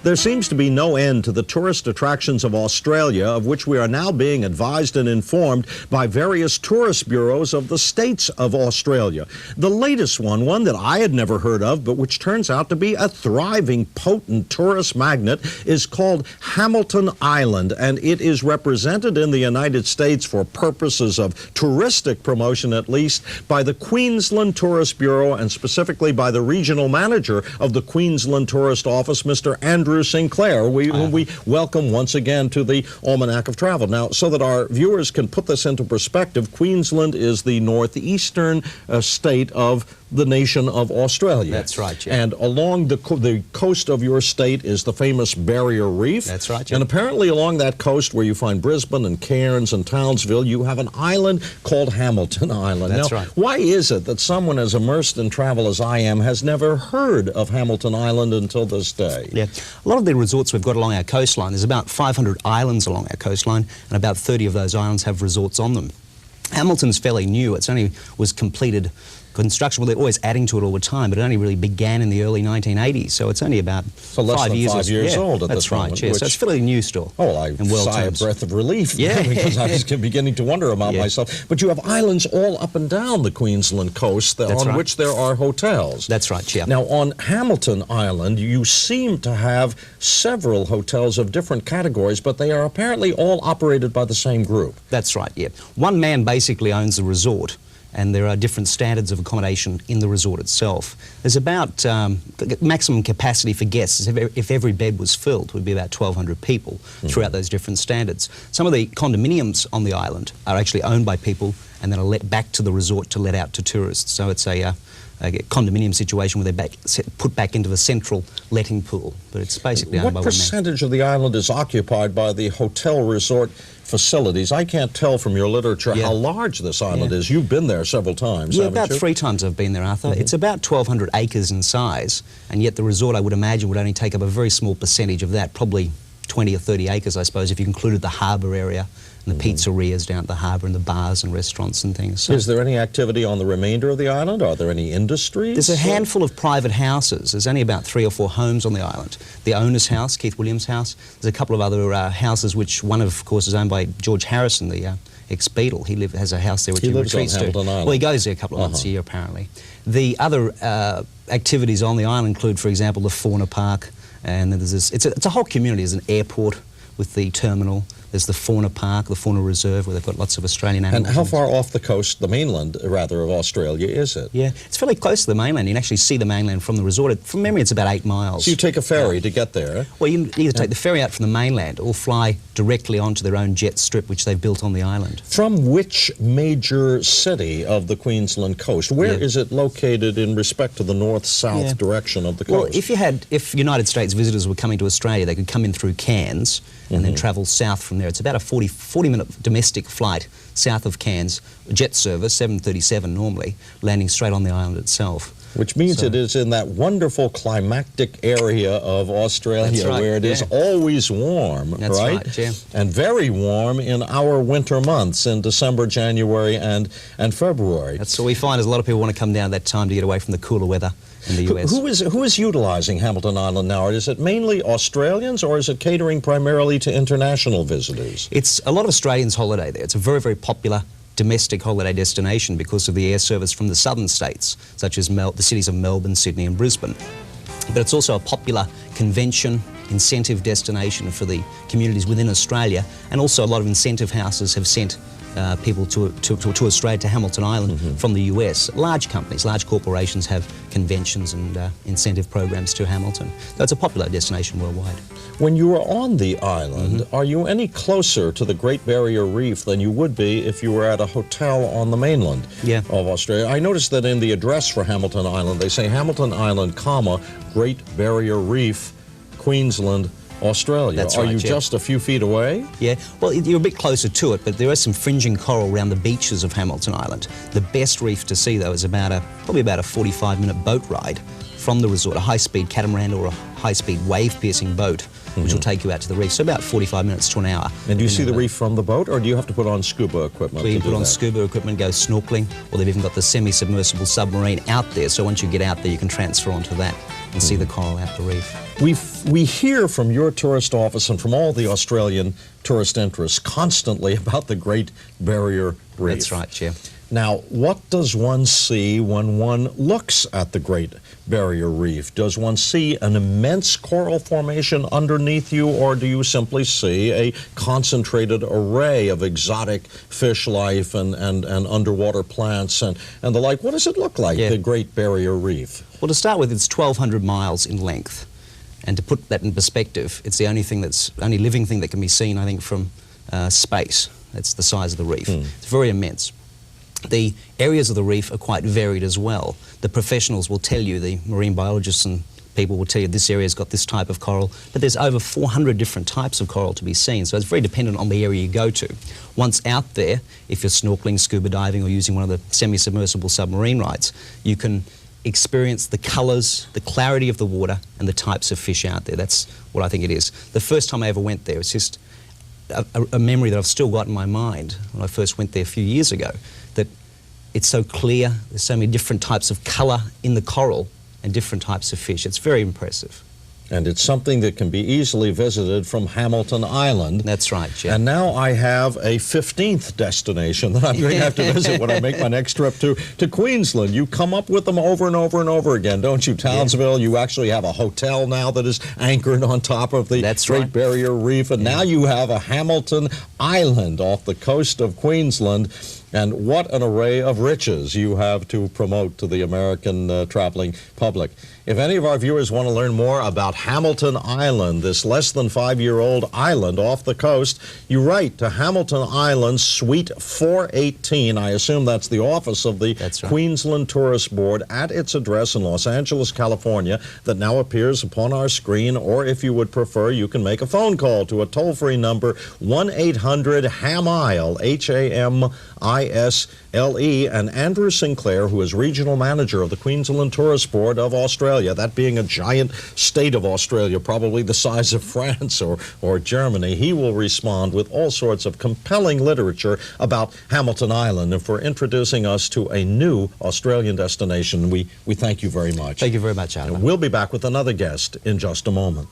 There seems to be no end to the tourist attractions of Australia, of which we are now being advised and informed by various tourist bureaus of the states of Australia. The latest one that I had never heard of, but which turns out to be a thriving, potent tourist magnet, is called Hamilton Island, and it is represented in the United States for purposes of touristic promotion, at least, by the Queensland Tourist Bureau, and specifically by the regional manager of the Queensland Tourist Office, Mr. Andrew Sinclair, whom we welcome once again to the Almanac of Travel. Now, so that our viewers can put this into perspective, Queensland is the northeastern state of the nation of Australia. That's right, Jim. And along the coast of your state is the famous Barrier Reef. That's right, Jim. And apparently along that coast where you find Brisbane and Cairns and Townsville, you have an island called Hamilton Island. That's now, right. Why is it that someone as immersed in travel as I am has never heard of Hamilton Island until this day? Yeah, a lot of the resorts we've got along our coastline, there's about 500 islands along our coastline, and about 30 of those islands have resorts on them. Hamilton's fairly new. It's only was completed construction. Well, they're always adding to it all the time, but it only really began in the early 1980s, so it's only about less 5 than years, 5 years old at that's this right, moment. Yeah, so it's fairly new still. Oh, I sigh a breath of relief because I was beginning to wonder about myself. But you have islands all up and down the Queensland coast on which there are hotels. That's right, yeah. Now, on Hamilton Island, you seem to have several hotels of different categories, but they are apparently all operated by the same group. That's right, yeah. One man basically owns the resort, and there are different standards of accommodation in the resort itself. There's about maximum capacity for guests, if every bed was filled, would be about 1,200 people throughout those different standards. Some of the condominiums on the island are actually owned by people and then are let back to the resort to let out to tourists. So it's a condominium situation where they're put back into the central letting pool, but it's basically owned by one man. What percentage of the island is occupied by the hotel resort facilities? I can't tell from your literature how large this island is. You've been there several times, haven't about you? 3 times I've been there, Arthur. It's about 1,200 acres in size, and yet the resort, I would imagine, would only take up a very small percentage of that, probably 20 or 30 acres, I suppose, if you included the harbour area and the pizzerias down at the harbour and the bars and restaurants and things. So is there any activity on the remainder of the island? Are there any industries? there's a handful of private houses. There's only about 3 or 4 homes on the island. The owner's house, Keith Williams' house. There's a couple of other houses, which one, of course, is owned by George Harrison, the ex-Beatle. He has a house there which he retreats to. Well, he goes there a couple of months a year, apparently. The other activities on the island include, for example, the fauna park, and there's this, it's a whole community. There's an airport with the terminal. There's the fauna park, the fauna reserve, where they've got lots of Australian animals. And how far off the coast, the mainland, rather, of Australia is it? Yeah, it's fairly close to the mainland. You can actually see the mainland from the resort. From memory, it's about 8 miles. So you take a ferry to get there? Well, you either take the ferry out from the mainland or fly directly onto their own jet strip, which they've built on the island. From which major city of the Queensland coast? Where is it located in respect to the north-south direction of the coast? Well, if United States visitors were coming to Australia, they could come in through Cairns and then travel south from there. It's about a 40-minute domestic flight south of Cairns, jet service, 737 normally, landing straight on the island itself. Which means it is in that wonderful climactic area of Australia where it is always warm, That's right, yeah. And very warm in our winter months in December, January, and February. That's what we find is a lot of people want to come down at that time to get away from the cooler weather in the US. Who is utilizing Hamilton Island now? Is it mainly Australians, or is it catering primarily to international visitors? It's a lot of Australians holiday there. It's a very, very popular domestic holiday destination because of the air service from the southern states, such as the cities of Melbourne, Sydney and Brisbane. But it's also a popular convention, incentive destination for the communities within Australia, and also a lot of incentive houses have sent people to Australia, to Hamilton Island from the US. Large companies, large corporations have conventions and incentive programs to Hamilton. So it's a popular destination worldwide. When you are on the island, are you any closer to the Great Barrier Reef than you would be if you were at a hotel on the mainland of Australia? I noticed that in the address for Hamilton Island, they say Hamilton Island, Great Barrier Reef, Queensland, Australia. That's Are right, you just a few feet away? Yeah, well, you're a bit closer to it, but there is some fringing coral around the beaches of Hamilton Island. The best reef to see, though, is probably about a 45-minute boat ride from the resort, a high-speed catamaran or a high-speed wave-piercing boat which will take you out to the reef. So about 45 minutes to an hour. And do you see the reef from the boat, or do you have to put on scuba equipment? We to put do on that? scuba equipment, go snorkeling, or they've even got the semi-submersible submarine out there. So once you get out there, you can transfer onto that and see the coral out the reef. We hear from your tourist office and from all the Australian tourist interests constantly about the Great Barrier Reef. That's right, Chair. Now, what does one see when one looks at the Great Barrier Reef? Does one see an immense coral formation underneath you, or do you simply see a concentrated array of exotic fish life and underwater plants and the like? What does it look like, the Great Barrier Reef? Well, to start with, it's 1,200 miles in length. And to put that in perspective, it's the only living thing that can be seen, I think, from space. That's the size of the reef. It's very immense. The areas of the reef are quite varied as well. The professionals will tell you, the marine biologists and people will tell you this area's got this type of coral, but there's over 400 different types of coral to be seen, so it's very dependent on the area you go to. Once out there, if you're snorkeling, scuba diving, or using one of the semi-submersible submarine rides, you can experience the colours, the clarity of the water, and the types of fish out there. That's what I think it is. The first time I ever went there, it's just a memory that I've still got in my mind when I first went there a few years ago, that it's so clear, there's so many different types of colour in the coral and different types of fish. It's very impressive. And it's something that can be easily visited from Hamilton Island. That's right, Jeff. And now I have a 15th destination that I'm going to have to visit when I make my next trip to Queensland. You come up with them over and over and over again, don't you, Townsville? You actually have a hotel now that is anchored on top of the Great Barrier Reef. And now you have a Hamilton Island off the coast of Queensland. And what an array of riches you have to promote to the American traveling public. If any of our viewers want to learn more about Hamilton Island, this less than 5-year-old island off the coast, you write to Hamilton Island, Suite 418. I assume that's the office of the Queensland Tourist Board at its address in Los Angeles, California, that now appears upon our screen. Or if you would prefer, you can make a phone call to a toll-free number, 1-800-HAMISLE, H-A-M-I-S-L-E, and Andrew Sinclair, who is Regional Manager of the Queensland Tourist Board of Australia, that being a giant state of Australia, probably the size of France or Germany, he will respond with all sorts of compelling literature about Hamilton Island. And for introducing us to a new Australian destination, we thank you very much. Thank you very much, Alan. And we'll be back with another guest in just a moment.